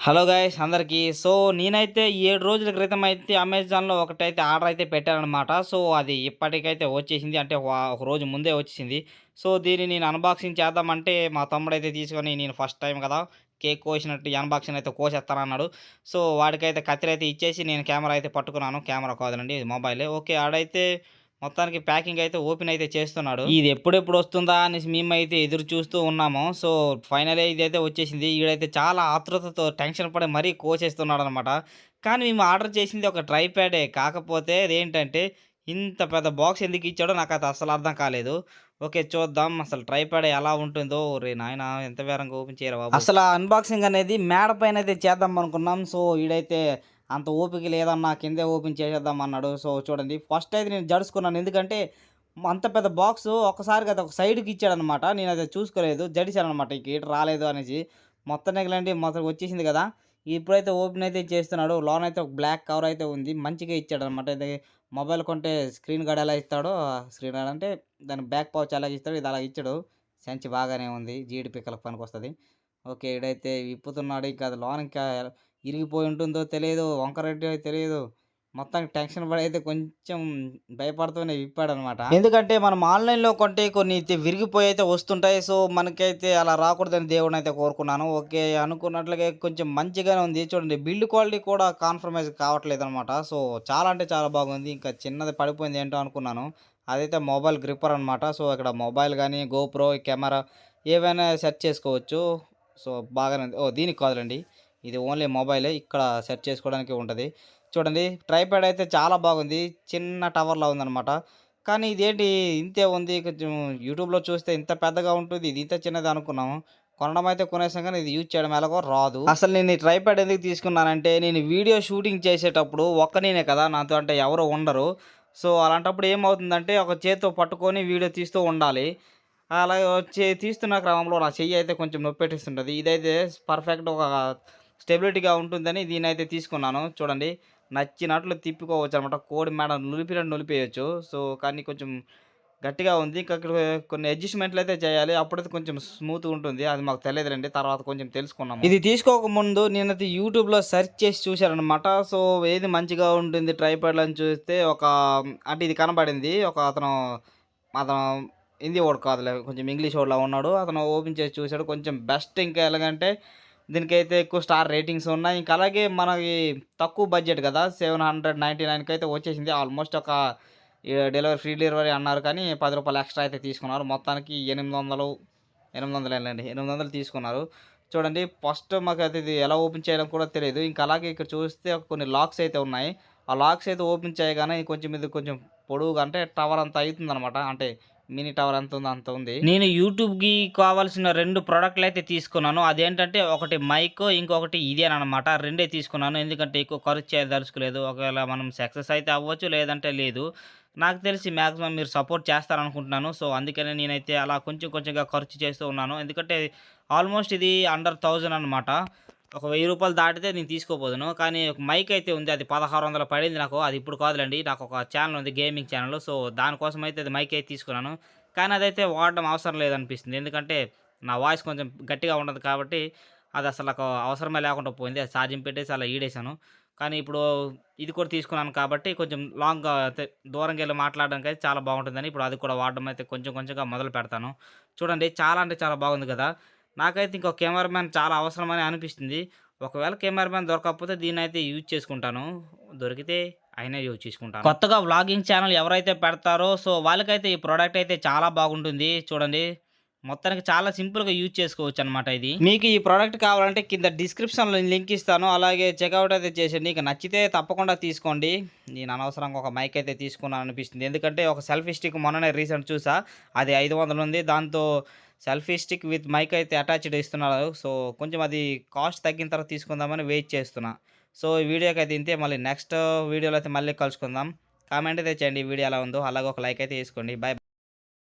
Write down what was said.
Hello guys అందరికీ. So, నేనైతే 7 రోజుల క్రితం అయితే అమెజాన్‌లో ఒకటైతే ఆర్డర్ అయితే పెట్టాననమాట. సో, అది ఇప్పటికైతే వచ్చేసింది. అంటే ఒక రోజు ముందే వచ్చేసింది. సో, దీన్ని నేను అన్బాక్సింగ్ చేద్దామంటే మా తమ్ముడైతే తీసుకొని నేను ఫస్ట్ టైం కదా! కేక్ కోసినట్టు అన్బాక్సింగ్ అయితే కోసేస్తానన్నాడు. సో, వాడికైతే కత్తెరైతే ఇచ్చేసి నేను కెమెరా అయితే పట్టుకున్నాను. కెమెరా కాదులెండి ఇది మొబైలే. ఓకే. ఆడైతే మొత్తానికి ప్యాకింగ్ అయితే ఓపెన్ అయితే చేస్తున్నాడు. ఇది ఎప్పుడెప్పుడు వస్తుందా అనేసి మేమైతే ఎదురు చూస్తూ ఉన్నాము. సో, ఫైనల్లీ ఇదైతే వచ్చేసింది. ఈడైతే చాలా ఆతృతతో టెన్షన్ పడి మరీ కోసేస్తున్నాడనమాట. కానీ మేము ఆర్డర్ చేసింది ఒక ట్రైప్యాడే. కాకపోతే అదేంటంటే ఇంత పెద్ద బాక్స్ ఎందుకు ఇచ్చాడో నాకైతే అస్సలు అర్థం కాలేదు. ఓకే. చూద్దాం అసలు ట్రైప్యాడ్ ఎలా ఉంటుందో. ఒరేయ్ నాయనా! ఎంత వేరంగా ఓపెన్ చేయరా బాబు. అసల అన్బాక్సింగ్ అనేది మేడ పైనైతే చేద్దాం అనుకున్నాం. సో, ఈడైతే అంత ఓపిక లేదన్నా కిందే ఓపెన్ చేసేద్దాం అన్నాడు. సో, చూడండి ఫస్ట్ అయితే నేను జడుసుకున్నాను. ఎందుకంటే అంత పెద్ద బాక్సు ఒక్కసారిగా అది ఒక సైడ్‌కి ఇచ్చాడనమాట. నేనది చూసుకోలేదు. జడిసాననమాట. ఇక ఏటి రాలేదు అనేసి. మొత్తానికిలెండి మొత్తం వచ్చేసింది కదా! ఇప్పుడైతే ఓపెన్ అయితే చేస్తున్నాడు. లోనైతే ఒక బ్లాక్ కవర్ అయితే ఉంది. మంచిగా ఇచ్చాడనమాట. ఇది మొబైల్ కొంటే స్క్రీన్ గార్డ్ ఎలా ఇస్తాడో స్క్రీన్ గార్డ్ అంటే దాని బ్యాక్ పౌచ్ ఎలాగ ఇస్తాడో ఇది అలా ఇచ్చాడు. సంచి బాగానే ఉంది. జీడి పిక్కలకు పనికొస్తది. ఓకే. ఈడైతే విప్పుతున్నాడు. ఇంకా అది లోన ఇంకా ఇరిగిపోయి ఉంటుందో తెలియదు. వంకరేంటో తెలియదు. మొత్తానికి టెన్షన్ పడైతే కొంచెం భయపడుతూనే విప్పాడనమాట. ఎందుకంటే మనం ఆన్‌లైన్‌లో కొంటే కొన్ని విరిగిపోయి అయితే వస్తుంటాయి. సో, మనకైతే అలా రాకూడదని దేవుడినైతే కోరుకున్నాను. ఓకే. అనుకున్నట్లుగా కొంచెం మంచిగానే ఉంది. చూడండి బిల్డ్ క్వాలిటీ కూడా కాంప్రమైజ్ కావట్లేదనమాట. సో, చాలా అంటే చాలా బాగుంది. ఇంకా చిన్నది పడిపోయింది ఏంటో అనుకున్నాను. అదైతే మొబైల్ గ్రిప్పర్ అనమాట. సో, ఇక్కడ మొబైల్ గానీ, గోప్రో, కెమెరా ఏవైనా సెట్ చేసుకోవచ్చు. సో, బాగానే ఉంది. ఓహ్! దీనికి కాదులెండి. ఇది ఓన్లీ మొబైలే. ఇక్కడ సెట్ చేసుకోవడానికి ఉంటది. చూడండి ట్రైపాడ్ అయితే చాలా బాగుంది. చిన్న టవర్‌లా ఉందనమాట. కానీ ఇదేంటి ఇంతే ఉంది. కొంచెం యూట్యూబ్‌లో చూస్తే ఇంత పెద్దగా ఉంటుంది. ఇది ఇంత చిన్నది అనుకున్నాము. కొనడం అయితే కొనేసాం కానీ ఇది యూజ్ చేయడం ఎలాగో రాదు. అసలు నేను ఈ ట్రైపాడ్ ఎందుకు తీసుకున్నానంటే నేను వీడియో షూటింగ్ చేసేటప్పుడు ఒక్కడినే కదా! నాతో అంటే ఎవరు ఉండరు. సో, అలాంటప్పుడు ఏమవుతుందంటే ఒక చేత్తో పట్టుకొని వీడియో తీస్తూ ఉండాలి. అలాగే తీస్తున్న క్రమంలో నా చెయ్యి అయితే కొంచెం నొప్పెట్టేస్తుంటది. ఇదైతే పర్ఫెక్ట్ ఒక స్టెబిలిటీగా ఉంటుందని దీన్నైతే తీసుకున్నాను. చూడండి నచ్చినట్లు తిప్పుకోవచ్చనమాట. కోడి మెడ నులిపినట్టు నులిపేయొచ్చు. సో, కానీ కొంచెం గట్టిగా ఉంది. ఇంకా ఇక్కడ కొన్ని అడ్జస్ట్‌మెంట్‌లయితే చేయాలి. అప్పుడైతే కొంచెం స్మూత్‌గా ఉంటుంది. అది మాకు తెలియదులెండి. తర్వాత కొంచెం తెలుసుకున్నాము. ఇది తీసుకోకముందు నేనైతే యూట్యూబ్‌లో సెర్చ్ చేసి చూశాననమాట. సో, ఏది మంచిగా ఉంటుంది ట్రైపాడ్‌లో అని చూస్తే అంటే ఇది కనబడింది. అతను అతను హిందీ వాడు కాదులే. కొంచెం ఇంగ్లీష్ వాడిలా ఉన్నాడు. అతను ఓపెన్ చేసి చూసాడు. కొంచెం బెస్ట్ ఇంకా ఎలాగంటే దీనికైతే ఎక్కువ స్టార్ రేటింగ్స్ ఉన్నాయి. ఇంకా అలాగే మనకి తక్కువ బడ్జెట్ కదా! 799కి అయితే వచ్చేసింది. ఆల్మోస్ట్ ఫ్రీ డెలివరీ అన్నారు కానీ రూ. 10 ఎక్స్‌ట్రా అయితే తీసుకున్నారు. మొత్తానికి 800, 800 ఏనండి. 800 తీసుకున్నారు. చూడండి ఫస్ట్ మాకైతే ఇది ఎలా ఓపెన్ చేయాలో కూడా తెలీదు. ఇంకా అలాగే ఇక్కడ చూస్తే కొన్ని లాక్స్ అయితే ఉన్నాయి. ఆ లాక్స్ అయితే ఓపెన్ చేయగానే ఇది కొంచెం పొడువుగా అంటే టవర్ అంత అయితుందనమాట. అంటే మినీ టవర్ ఎంత ఉందో అంత ఉంది. నేను యూట్యూబ్‌కి కావాల్సిన 2 ప్రొడక్ట్‌లయితే తీసుకున్నాను. అదేంటంటే ఒకటి మైక్, ఇంకొకటి ఇదేననమాట. రెండే తీసుకున్నాను. ఎందుకంటే ఎక్కువ ఖర్చు చేయదలుచుకోలేదు. ఒకవేళ మనం సక్సెస్ అయితే అవ్వచ్చు, లేదంటే లేదు. నాకు తెలిసి మాక్సిమం మీరు సపోర్ట్ చేస్తారనుకుంటున్నాను. సో, అందుకనే నేనైతే అలా కొంచెం కొంచెంగా ఖర్చు చేస్తూ ఉన్నాను. ఎందుకంటే ఆల్మోస్ట్ ఇది అండర్ 1000 అనమాట. ఒక రూ. 1000 దాటితే నేను తీసుకోపోదును. కానీ ఒక మైక్ అయితే ఉంది. అది 1600 పడింది నాకు. అది ఇప్పుడు కాదులెండి. నాకొక ఛానెల్ ఉంది గేమింగ్ ఛానెల్. సో, దానికోసం అయితే అది మైక్ అయితే తీసుకున్నాను. కానీ అదైతే వాడడం అవసరం లేదనిపిస్తుంది. ఎందుకంటే నా వాయిస్ కొంచెం గట్టిగా ఉండదు కాబట్టి అది అసలు నాకు అవసరమే లేకుండా పోయింది. అది ఛార్జింగ్ పెట్టేసి అలా ఈడేశాను. కానీ ఇప్పుడు ఇది కూడా తీసుకున్నాను కాబట్టి కొంచెం లాంగ్‌గా దూరంగెళ్ళి మాట్లాడడానికైతే చాలా బాగుంటుందని ఇప్పుడు అది కూడా వాడడం అయితే కొంచెం కొంచెంగా మొదలు పెడతాను. చూడండి చాలా అంటే చాలా బాగుంది కదా! నాకైతే ఇంకో కెమెరామ్యాన్ చాలా అవసరమని అనిపిస్తుంది. ఒకవేళ కెమెరామ్యాన్ దొరకకపోతే దీన్నైతే యూజ్ చేసుకుంటాను. దొరికితే అయినా యూజ్ చేసుకుంటాను. కొత్తగా వ్లాగింగ్ ఛానెల్ ఎవరైతే పెడతారో సో, వాళ్ళకైతే ఈ ప్రొడక్ట్ అయితే చాలా బాగుంటుంది. చూడండి మొత్తానికి చాలా సింపుల్‌గా యూజ్ చేసుకోవచ్చనమాట ఇది. మీకు ఈ ప్రొడక్ట్ కావాలంటే కింద డిస్క్రిప్షన్‌లో లింక్ ఇస్తాను. అలాగే చెకౌట్ అయితే చేసేయండి. ఇక నచ్చితే తప్పకుండా తీసుకోండి. నేను అనవసరంగా ఒక మైక్ అయితే తీసుకున్నాను అనిపిస్తుంది. ఎందుకంటే ఒక సెల్ఫీ స్టిక్ మొన్ననే రీసెంట్ చూసా. అది 500 ఉంది. దాంతో సెల్ఫీ స్టిక్ విత్ మైక్ అయితే అటాచ్డ్ ఇస్తున్నారు. సో, కొంచెం అది కాస్ట్ తగ్గిన తర్వాత తీసుకుందామని వెయిట్ చేస్తున్నా. సో, ఈ వీడియోకైతే ఇంతే. మళ్ళీ నెక్స్ట్ వీడియోలో అయితే మళ్ళీ కలుసుకుందాం. కామెంట్ అయితే చేయండి ఈ వీడియో ఎలా ఉందో. అలాగే ఒక లైక్ అయితే ఏసుకోండి. Bye bye.